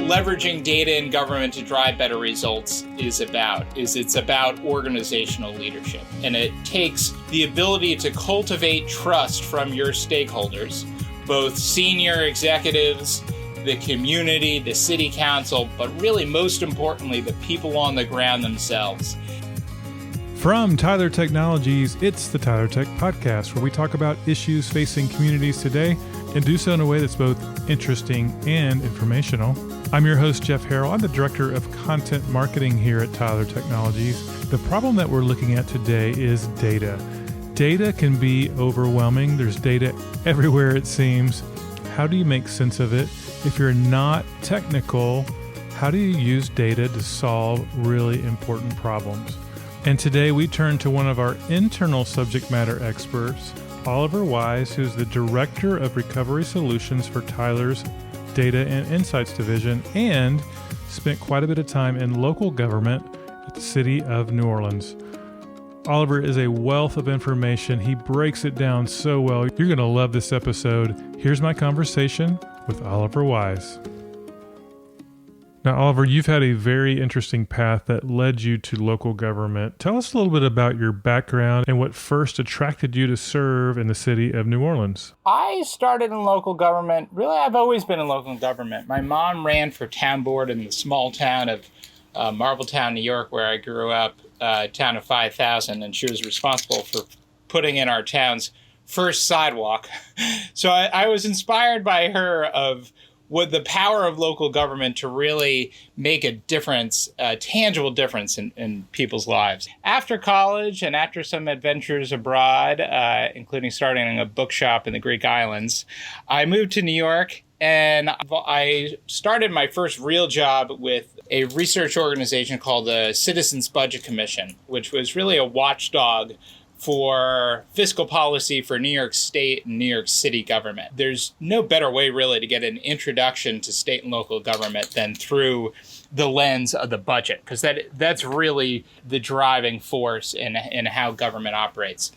leveraging data in government to drive better results is about. It's about organizational leadership. And it takes the ability to cultivate trust from your stakeholders, both senior executives, the community, the city council, but really most importantly, the people on the ground themselves. From Tyler Technologies, it's the Tyler Tech Podcast, where we talk about issues facing communities today and do so in a way that's both interesting and informational. I'm your host, Jeff Harrell. I'm the Director of Content Marketing here at Tyler Technologies. The problem that we're looking at today is data. Data can be overwhelming. There's data everywhere, it seems. How do you make sense of it? If you're not technical, how do you use data to solve really important problems? And today we turn to one of our internal subject matter experts, Oliver Wise, who's the Director of Recovery Solutions for Tyler's Data and Insights Division and spent quite a bit of time in local government at the City of New Orleans. Oliver is a wealth of information. He breaks it down so well. You're going to love this episode. Here's my conversation with Oliver Wise. Now, Oliver, you've had a very interesting path that led you to local government. Tell us a little bit about your background and what first attracted you to serve in the city of New Orleans. I started in local government. Really, I've always been in local government. My mom ran for town board in the small town of Marbletown, New York, where I grew up, a town of 5,000, and she was responsible for putting in our town's first sidewalk. So I was inspired by her of what the power of local government to really make a difference, a tangible difference in people's lives. After college and after some adventures abroad, including starting a bookshop in the Greek islands, I moved to New York and I started my first real job with a research organization called the Citizens Budget Commission, which was really a watchdog for fiscal policy for New York State and New York City government. There's no better way really to get an introduction to state and local government than through the lens of the budget, because that's really the driving force in how government operates.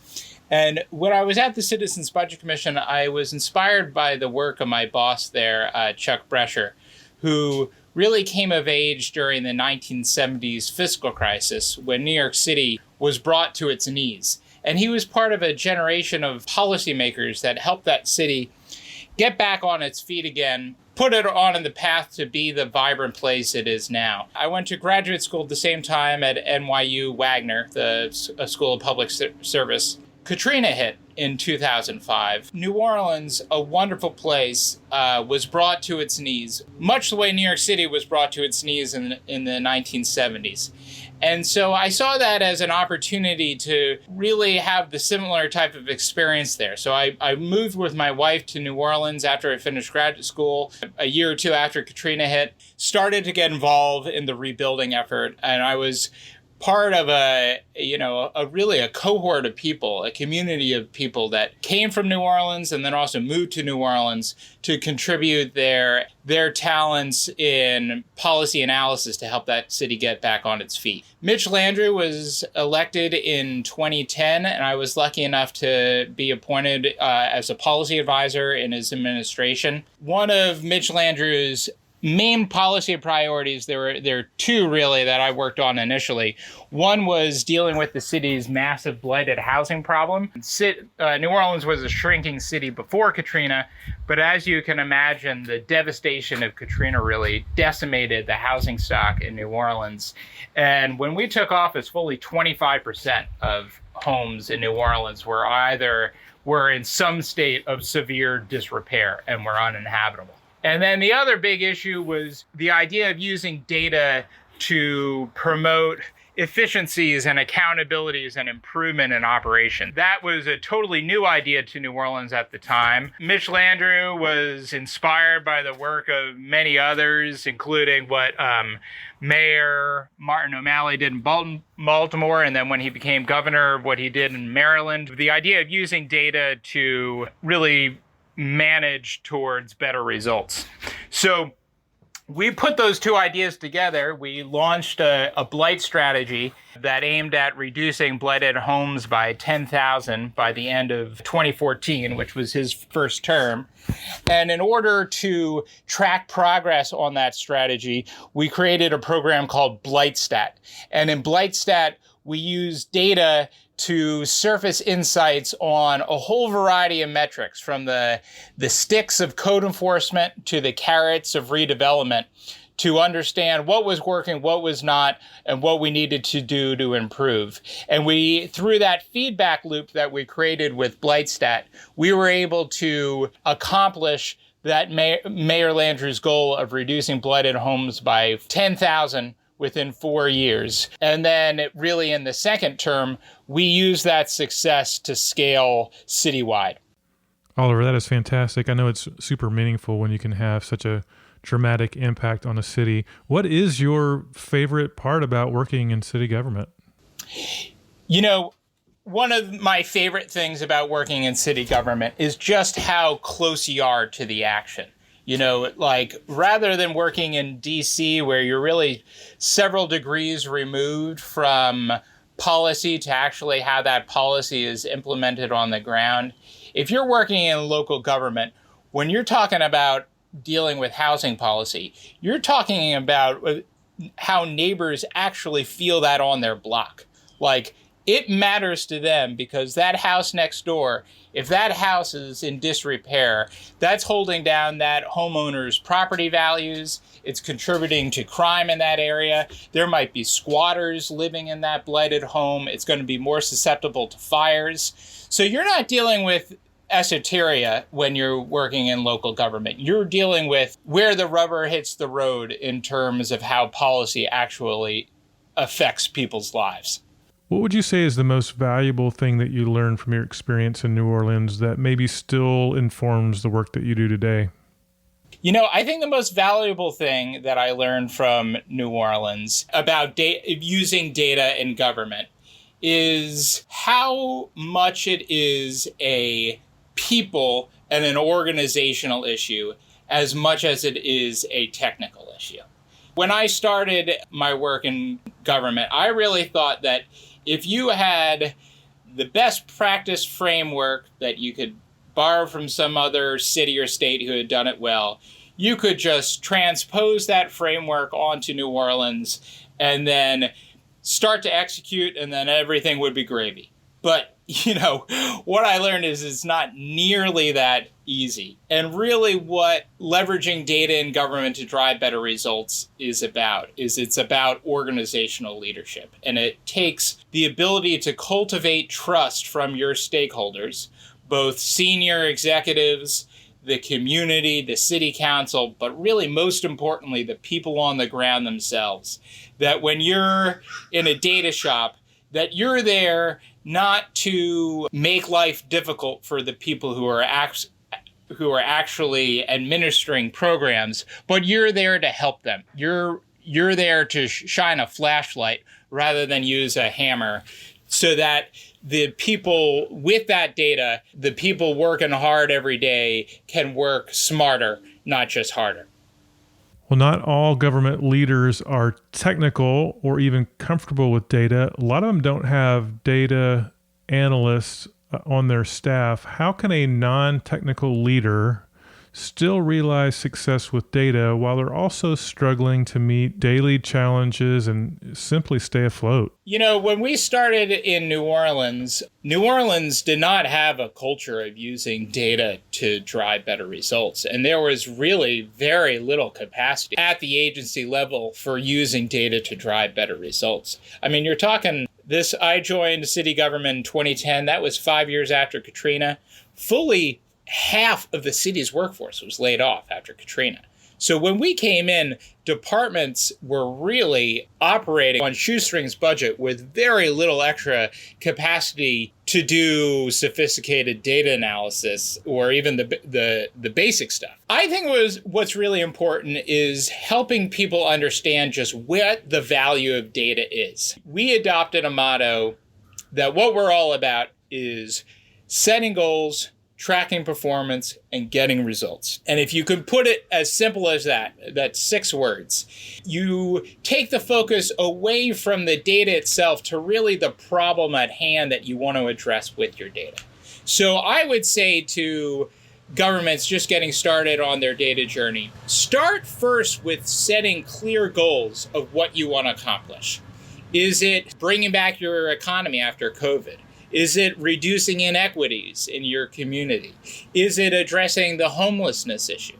And when I was at the Citizens Budget Commission, I was inspired by the work of my boss there, Chuck Brescher, who really came of age during the 1970s fiscal crisis when New York City was brought to its knees. And he was part of a generation of policymakers that helped that city get back on its feet again, put it on the path to be the vibrant place it is now. I went to graduate school at the same time at NYU Wagner, the School of Public Service. Katrina hit in 2005. New Orleans, a wonderful place, was brought to its knees, much the way New York City was brought to its knees in the 1970s. And so I saw that as an opportunity to really have the similar type of experience there. So I moved with my wife to New Orleans after I finished graduate school, a year or two after Katrina hit, started to get involved in the rebuilding effort. And I was part of a cohort of people, a community of people that came from New Orleans and then also moved to New Orleans to contribute their talents in policy analysis to help that city get back on its feet. Mitch Landrieu was elected in 2010, and I was lucky enough to be appointed as a policy advisor in his administration. One of Mitch Landrieu's main policy priorities, there are two really that I worked on initially. One was dealing with the city's massive blighted housing problem. New Orleans was a shrinking city before Katrina, but as you can imagine, the devastation of Katrina really decimated the housing stock in New Orleans. And when we took office, fully 25% of homes in New Orleans were in some state of severe disrepair and were uninhabitable. And then the other big issue was the idea of using data to promote efficiencies and accountabilities and improvement in operation. That was a totally new idea to New Orleans at the time. Mitch Landrieu was inspired by the work of many others, including what Mayor Martin O'Malley did in Baltimore, and then when he became governor, what he did in Maryland. The idea of using data to really manage towards better results. So we put those two ideas together. We launched a blight strategy that aimed at reducing blighted homes by 10,000 by the end of 2014, which was his first term. And in order to track progress on that strategy, we created a program called BlightStat. And in BlightStat, we use data to surface insights on a whole variety of metrics, from the sticks of code enforcement to the carrots of redevelopment, to understand what was working, what was not, and what we needed to do to improve. And through that feedback loop that we created with BlightStat, we were able to accomplish that Mayor Landrieu's goal of reducing blighted homes by 10,000 within 4 years. And then really in the second term, we use that success to scale citywide. Oliver, that is fantastic. I know it's super meaningful when you can have such a dramatic impact on a city. What is your favorite part about working in city government? One of my favorite things about working in city government is just how close you are to the action. Rather than working in DC, where you're really several degrees removed from policy to actually how that policy is implemented on the ground, if you're working in local government, when you're talking about dealing with housing policy, you're talking about how neighbors actually feel that on their block. It matters to them because that house next door, if that house is in disrepair, that's holding down that homeowner's property values. It's contributing to crime in that area. There might be squatters living in that blighted home. It's going to be more susceptible to fires. So you're not dealing with esoteria when you're working in local government. You're dealing with where the rubber hits the road in terms of how policy actually affects people's lives. What would you say is the most valuable thing that you learned from your experience in New Orleans that maybe still informs the work that you do today? I think the most valuable thing that I learned from New Orleans about using data in government is how much it is a people and an organizational issue as much as it is a technical issue. When I started my work in government, I really thought that if you had the best practice framework that you could borrow from some other city or state who had done it well, you could just transpose that framework onto New Orleans and then start to execute, and then everything would be gravy. But, what I learned is it's not nearly that easy. And really what leveraging data in government to drive better results is it's about organizational leadership. And it takes the ability to cultivate trust from your stakeholders, both senior executives, the community, the city council, but really most importantly, the people on the ground themselves. That when you're in a data shop, that you're there not to make life difficult for the people who are actually administering programs, but you're there to help them. You're there to shine a flashlight rather than use a hammer, so that the people with that data, the people working hard every day, can work smarter, not just harder. Well, not all government leaders are technical or even comfortable with data. A lot of them don't have data analysts on their staff. How can a non-technical leader still realize success with data while they're also struggling to meet daily challenges and simply stay afloat? When we started in New Orleans did not have a culture of using data to drive better results. And there was really very little capacity at the agency level for using data to drive better results. You're talking I joined city government in 2010. That was 5 years after Katrina. Fully half of the city's workforce was laid off after Katrina. So when we came in, departments were really operating on shoestrings budget with very little extra capacity to do sophisticated data analysis or even the basic stuff. I think what's really important is helping people understand just what the value of data is. We adopted a motto that what we're all about is setting goals, tracking performance, and getting results. And if you can put it as simple as that, that's 6 words, you take the focus away from the data itself to really the problem at hand that you want to address with your data. So I would say to governments just getting started on their data journey, start first with setting clear goals of what you want to accomplish. Is it bringing back your economy after COVID? Is it reducing inequities in your community? Is it addressing the homelessness issue?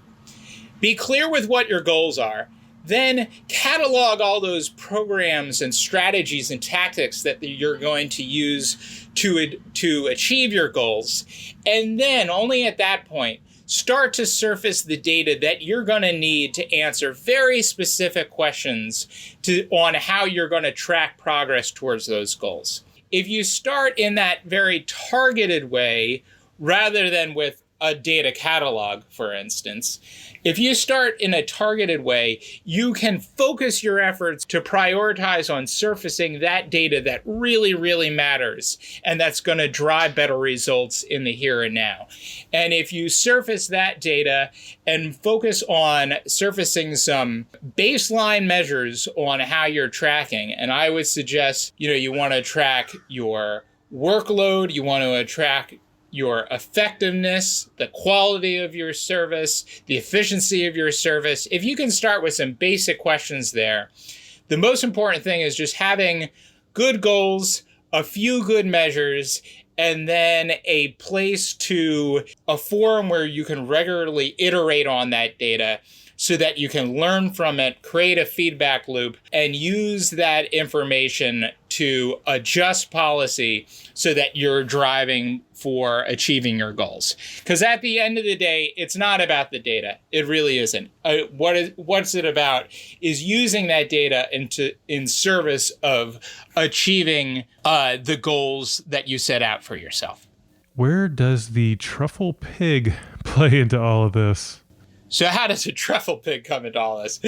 Be clear with what your goals are. Then catalog all those programs and strategies and tactics that you're going to use to achieve your goals. And then only at that point, start to surface the data that you're going to need to answer very specific questions on how you're going to track progress towards those goals. If you start in that very targeted way, rather than with a data catalog, for instance, if you start in a targeted way, you can focus your efforts to prioritize on surfacing that data that really, really matters, and that's going to drive better results in the here and now. And if you surface that data and focus on surfacing some baseline measures on how you're tracking, and I would suggest, you want to track your workload, you want to track your effectiveness, the quality of your service, the efficiency of your service. If you can start with some basic questions there, the most important thing is just having good goals, a few good measures, and then a place a forum where you can regularly iterate on that data so that you can learn from it, create a feedback loop, and use that information to adjust policy so that you're driving for achieving your goals. Because at the end of the day, it's not about the data. It really isn't. What's it about is using that data in service of achieving the goals that you set out for yourself. Where does the truffle pig play into all of this? So how does a truffle pig come into all this?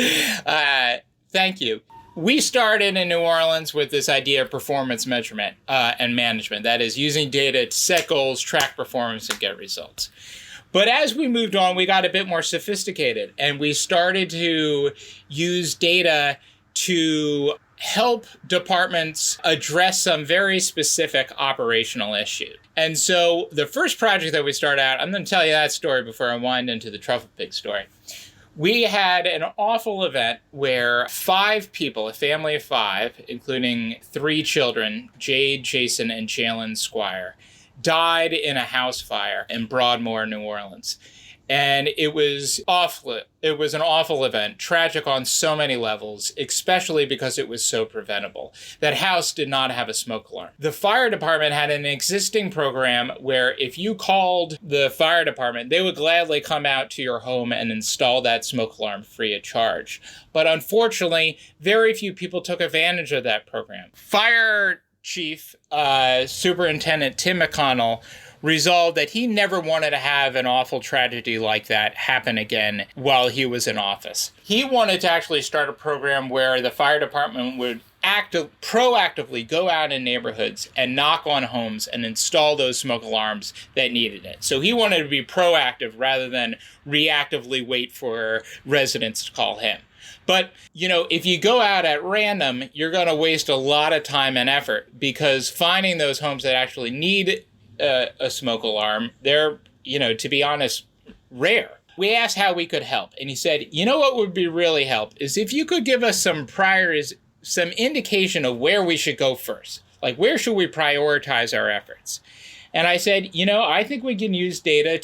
Thank you. We started in New Orleans with this idea of performance measurement and management. That is using data to set goals, track performance, and get results. But as we moved on, we got a bit more sophisticated, and we started to use data to help departments address some very specific operational issues. And so the first project that we started out, I'm going to tell you that story before I wind into the truffle pig story. We had an awful event where 5 people, a family of 5, including 3 children, Jade, Jason, and Jalen Squire, died in a house fire in Broadmoor, New Orleans. And it was awful. It was an awful event, tragic on so many levels, especially because it was so preventable. That house did not have a smoke alarm. The fire department had an existing program where if you called the fire department, they would gladly come out to your home and install that smoke alarm free of charge. But unfortunately, very few people took advantage of that program. Fire Chief Superintendent Tim McConnell resolved that he never wanted to have an awful tragedy like that happen again while he was in office. He wanted to actually start a program where the fire department would proactively go out in neighborhoods and knock on homes and install those smoke alarms that needed it. So he wanted to be proactive rather than reactively wait for residents to call him. But, if you go out at random, you're going to waste a lot of time and effort, because finding those homes that actually need a smoke alarm, they're, to be honest, rare. We asked how we could help, and he said, what would be really help is if you could give us some indication of where we should go first. Like, where should we prioritize our efforts? And I said, I think we can use data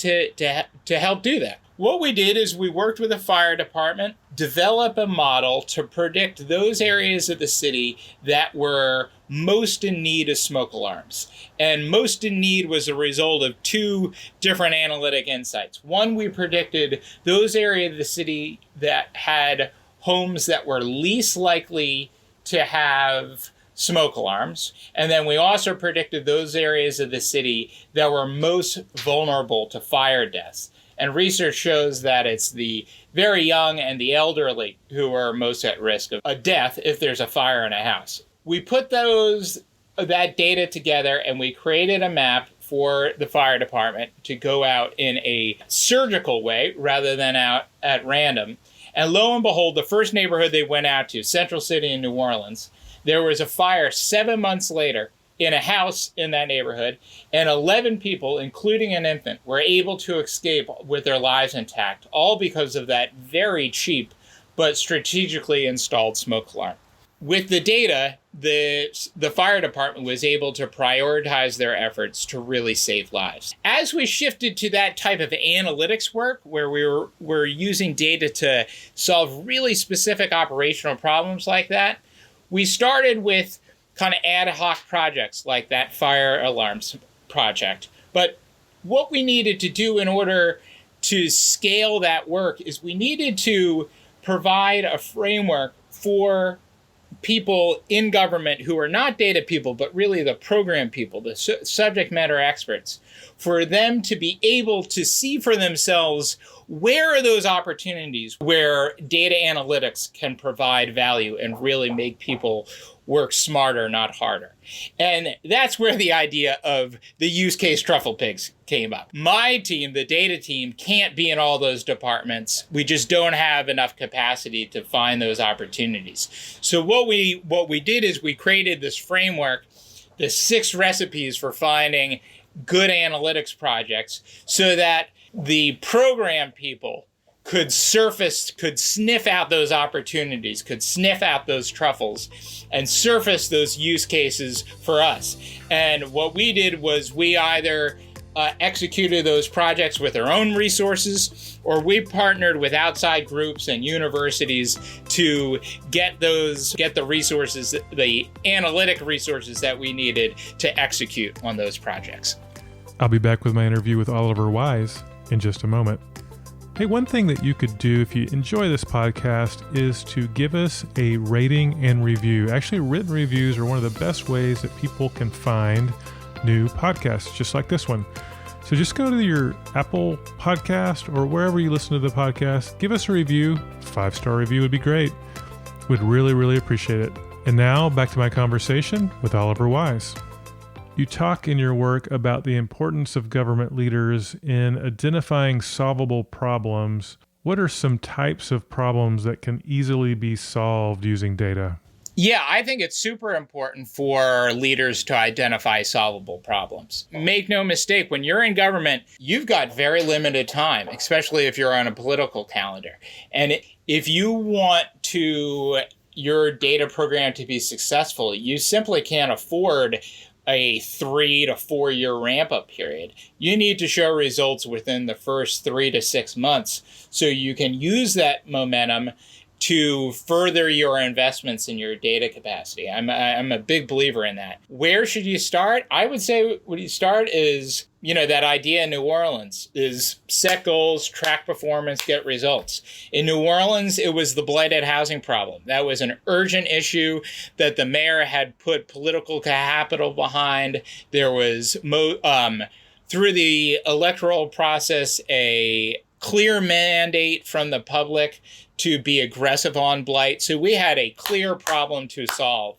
to help do that. What we did is we worked with the fire department, develop a model to predict those areas of the city that were most in need of smoke alarms. And most in need was a result of 2 different analytic insights. One, we predicted those areas of the city that had homes that were least likely to have smoke alarms. And then we also predicted those areas of the city that were most vulnerable to fire deaths. And research shows that it's the very young and the elderly who are most at risk of a death if there's a fire in a house. We put that data together and we created a map for the fire department to go out in a surgical way rather than out at random. And lo and behold, the first neighborhood they went out to, Central City in New Orleans, there was a fire 7 months later in a house in that neighborhood, and 11 people, including an infant, were able to escape with their lives intact, all because of that very cheap but strategically installed smoke alarm. With the data, the fire department was able to prioritize their efforts to really save lives. As we shifted to that type of analytics work, where we're using data to solve really specific operational problems like that, we started with kind of ad hoc projects like that fire alarms project. But what we needed to do in order to scale that work is we needed to provide a framework for people in government who are not data people, but really the program people, the subject matter experts, for them to be able to see for themselves where are those opportunities where data analytics can provide value and really make people work smarter, not harder. And that's where the idea of the use case truffle pigs came up. My team, the data team, can't be in all those departments. We just don't have enough capacity to find those opportunities. So what we did is we created this framework, the 6 recipes for finding good analytics projects, so that the program people could sniff out those opportunities, could sniff out those truffles, and surface those use cases for us. And what we did was we either executed those projects with our own resources, or we partnered with outside groups and universities to get the resources, the analytic resources that we needed to execute on those projects. I'll be back with my interview with Oliver Wise in just a moment. Hey, one thing that you could do if you enjoy this podcast is to give us a rating and review. Actually, written reviews are one of the best ways that people can find new podcasts, just like this one. So just go to your Apple podcast or wherever you listen to the podcast, give us a review. 5-star review would be great. Would really, really appreciate it. And now back to my conversation with Oliver Wise. You talk in your work about the importance of government leaders in identifying solvable problems. What are some types of problems that can easily be solved using data? Yeah, I think it's super important for leaders to identify solvable problems. Make no mistake, when you're in government, you've got very limited time, especially if you're on a political calendar. And if you want your data program to be successful, you simply can't afford a 3 to 4 year ramp up period. You need to show results within the first 3 to 6 months so you can use that momentum to further your investments in your data capacity. I'm a big believer in that. Where should you start? I would say where you start is, that idea in New Orleans is set goals, track performance, get results. In New Orleans, it was the blighted housing problem. That was an urgent issue that the mayor had put political capital behind. There was, through the electoral process, a clear mandate from the public to be aggressive on blight. So we had a clear problem to solve.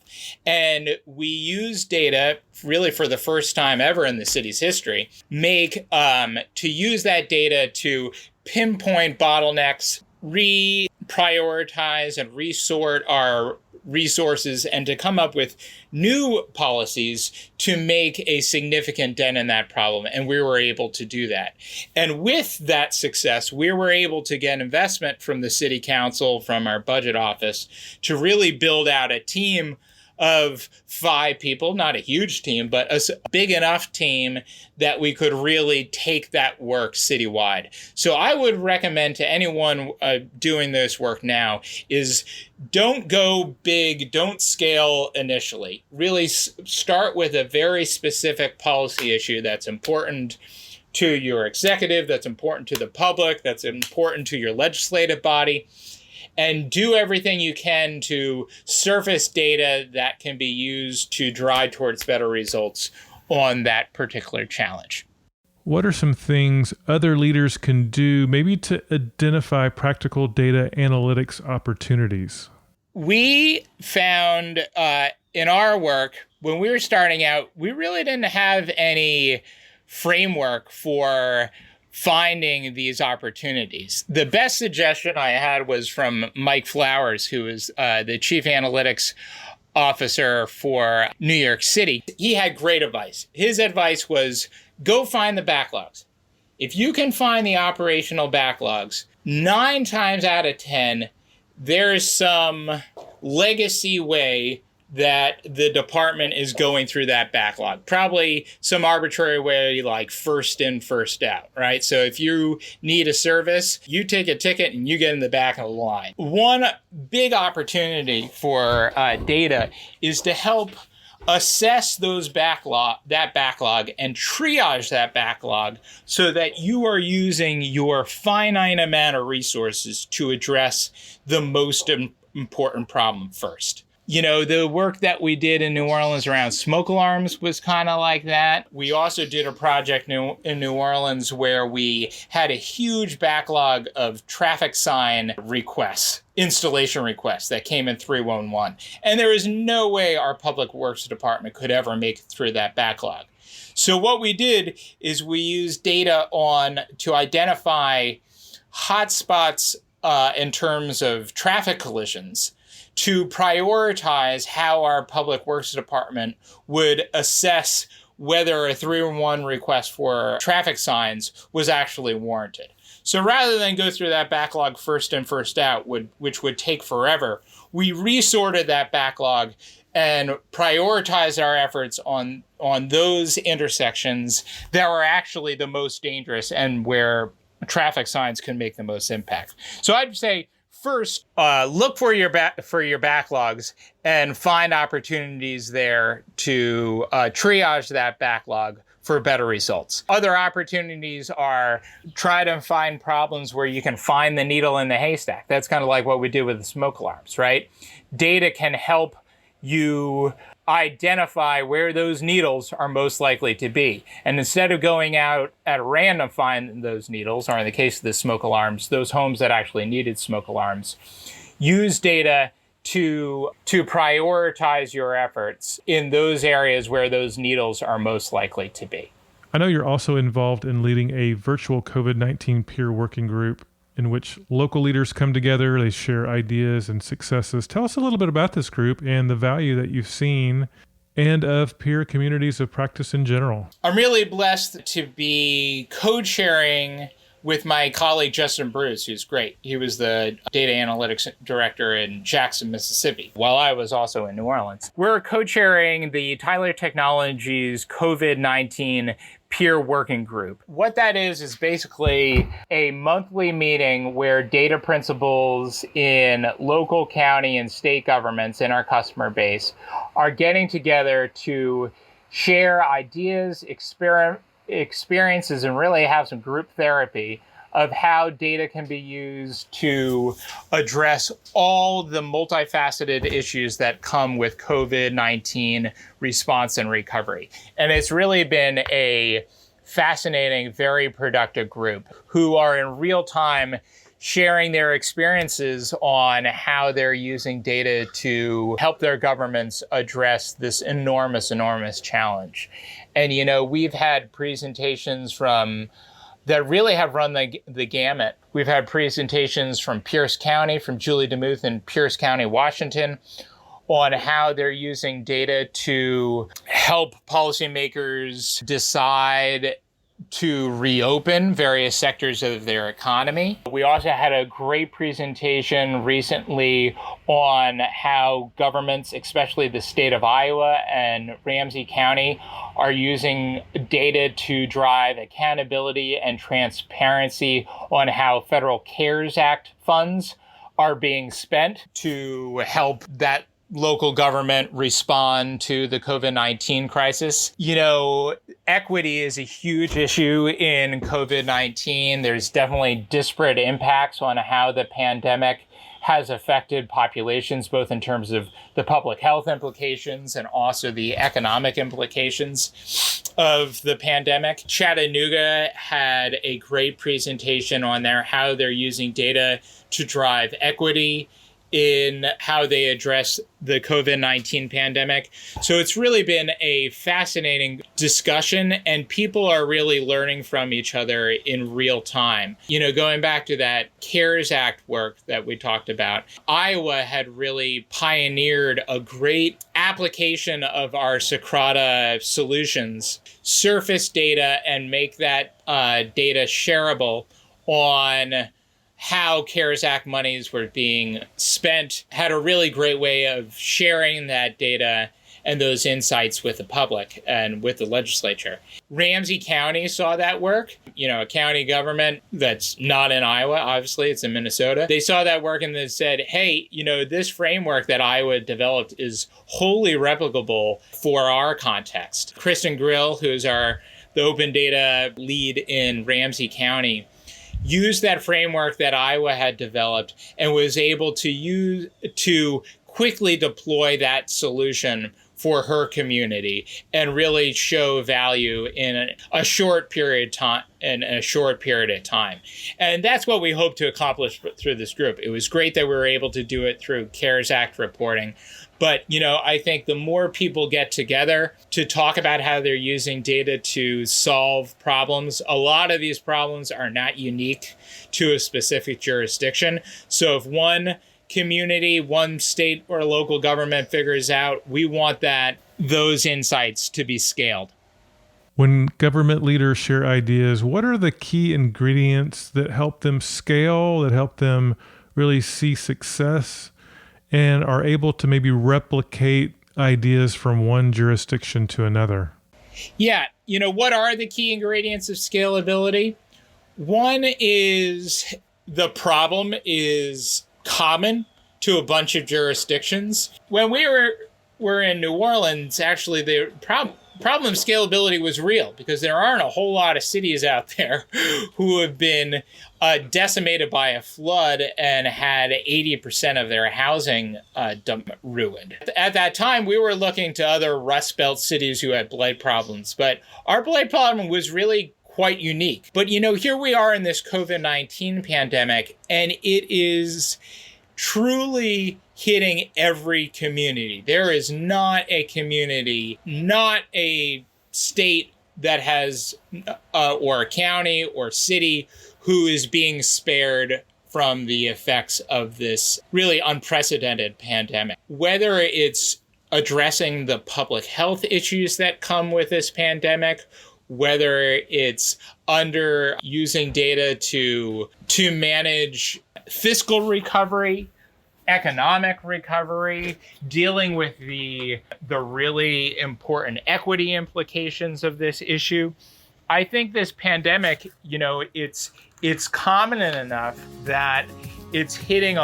And we used data really for the first time ever in the city's history, to use that data to pinpoint bottlenecks, reprioritize and resort our resources, and to come up with new policies to make a significant dent in that problem. And we were able to do that. And with that success, we were able to get investment from the city council, from our budget office, to really build out a team of 5 people, not a huge team, but a big enough team that we could really take that work citywide. So I would recommend to anyone doing this work now is don't go big, don't scale initially. Really start with a very specific policy issue that's important to your executive, that's important to the public, that's important to your legislative body, and do everything you can to surface data that can be used to drive towards better results on that particular challenge. What are some things other leaders can do maybe to identify practical data analytics opportunities? We found in our work, when we were starting out, we really didn't have any framework for finding these opportunities. The best suggestion I had was from Mike Flowers, who is the chief analytics officer for New York City. He had great advice. His advice was go find the backlogs. If you can find the operational backlogs, 9 times out of 10, there's some legacy way that the department is going through that backlog. Probably some arbitrary way like first in, first out, right? So if you need a service, you take a ticket and you get in the back of the line. One big opportunity for data is to help assess that backlog and triage that backlog so that you are using your finite amount of resources to address the most important problem first. You know, the work that we did in New Orleans around smoke alarms was kind of like that. We also did a project in New Orleans where we had a huge backlog of traffic sign requests, installation requests that came in 311. And there is no way our public works department could ever make it through that backlog. So what we did is we used data to identify hotspots in terms of traffic collisions, to prioritize how our public works department would assess whether a 311 request for traffic signs was actually warranted. So rather than go through that backlog first in, first out, which would take forever, we resorted that backlog and prioritized our efforts on those intersections that were actually the most dangerous and where traffic signs can make the most impact. So I'd say, first, look for your backlogs and find opportunities there to triage that backlog for better results. Other opportunities are try to find problems where you can find the needle in the haystack. That's kind of like what we do with the smoke alarms, right? Data can help you identify where those needles are most likely to be. And instead of going out at random finding those needles, or in the case of the smoke alarms, those homes that actually needed smoke alarms, use data to prioritize your efforts in those areas where those needles are most likely to be. I know you're also involved in leading a virtual COVID-19 peer working group in which local leaders come together, they share ideas and successes. Tell us a little bit about this group and the value that you've seen and of peer communities of practice in general. I'm really blessed to be co-chairing with my colleague Justin Bruce, who's great. He was the data analytics director in Jackson, Mississippi, while I was also in New Orleans. We're co-chairing the Tyler Technologies COVID-19 peer working group. What that is basically a monthly meeting where data principals in local, county, and state governments in our customer base are getting together to share ideas, experiences, and really have some group therapy of how data can be used to address all the multifaceted issues that come with COVID-19 response and recovery. And it's really been a fascinating, very productive group who are in real time sharing their experiences on how they're using data to help their governments address this enormous, enormous challenge. And, you know, we've had presentations that really have run the gamut. We've had presentations from Pierce County, from Julie DeMuth in Pierce County, Washington, on how they're using data to help policymakers decide to reopen various sectors of their economy. We also had a great presentation recently on how governments, especially the state of Iowa and Ramsey County, are using data to drive accountability and transparency on how federal CARES Act funds are being spent to help that local government respond to the COVID-19 crisis. You know, equity is a huge issue in COVID-19. There's definitely disparate impacts on how the pandemic has affected populations, both in terms of the public health implications and also the economic implications of the pandemic. Chattanooga had a great presentation on how they're using data to drive equity in how they address the COVID-19 pandemic. So it's really been a fascinating discussion, and people are really learning from each other in real time. Going back to that CARES Act work that we talked about, Iowa had really pioneered a great application of our Socrata solutions, surface data and make that data shareable on how CARES Act monies were being spent, had a really great way of sharing that data and those insights with the public and with the legislature. Ramsey County saw that work, a county government that's not in Iowa, obviously, it's in Minnesota. They saw that work and they said, hey, this framework that Iowa developed is wholly replicable for our context. Kristen Grill, who's the open data lead in Ramsey County, used that framework that Iowa had developed and was able to quickly deploy that solution for her community and really show value in a short period of time. And that's what we hope to accomplish through this group. It was great that we were able to do it through CARES Act reporting. But, I think the more people get together to talk about how they're using data to solve problems, a lot of these problems are not unique to a specific jurisdiction. So if one community, one state or local government figures out, we want those insights to be scaled. When government leaders share ideas, what are the key ingredients that help them scale, that help them really see success, and are able to maybe replicate ideas from one jurisdiction to another? Yeah. What are the key ingredients of scalability? One is the problem is common to a bunch of jurisdictions. When we were in New Orleans, actually, the problem of scalability was real because there aren't a whole lot of cities out there who have been decimated by a flood and had 80% of their housing ruined. At that time, we were looking to other Rust Belt cities who had blight problems, but our blight problem was really quite unique. But, here we are in this COVID-19 pandemic, and it is truly hitting every community. There is not a community, not a state that has, or a county or city who is being spared from the effects of this really unprecedented pandemic. Whether it's addressing the public health issues that come with this pandemic, whether it's using data to manage fiscal recovery, economic recovery, dealing with the really important equity implications of this issue. I think this pandemic, it's common enough that it's hitting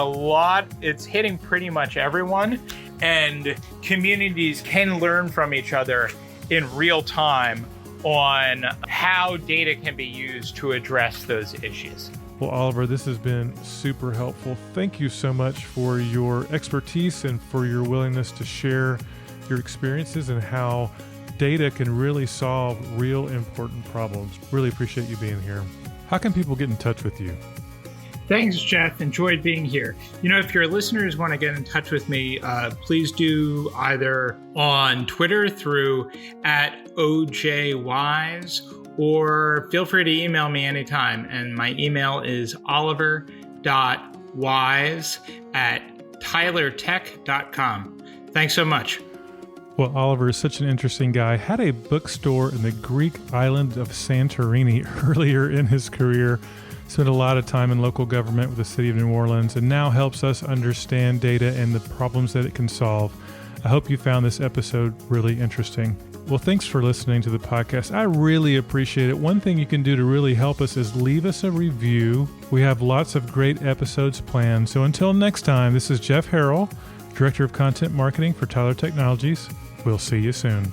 pretty much everyone, and communities can learn from each other in real time on how data can be used to address those issues. Well, Oliver, this has been super helpful. Thank you so much for your expertise and for your willingness to share your experiences and how data can really solve real important problems. Really appreciate you being here. How can people get in touch with you? Thanks, Jeff. Enjoyed being here. If your listeners want to get in touch with me, please do either on Twitter through @OJWise, or feel free to email me anytime. And my email is oliver.wise@tylertech.com. Thanks so much. Well, Oliver is such an interesting guy. Had a bookstore in the Greek island of Santorini earlier in his career. Spent a lot of time in local government with the city of New Orleans, and now helps us understand data and the problems that it can solve. I hope you found this episode really interesting. Well, thanks for listening to the podcast. I really appreciate it. One thing you can do to really help us is leave us a review. We have lots of great episodes planned. So until next time, this is Jeff Harrell, Director of Content Marketing for Tyler Technologies. We'll see you soon.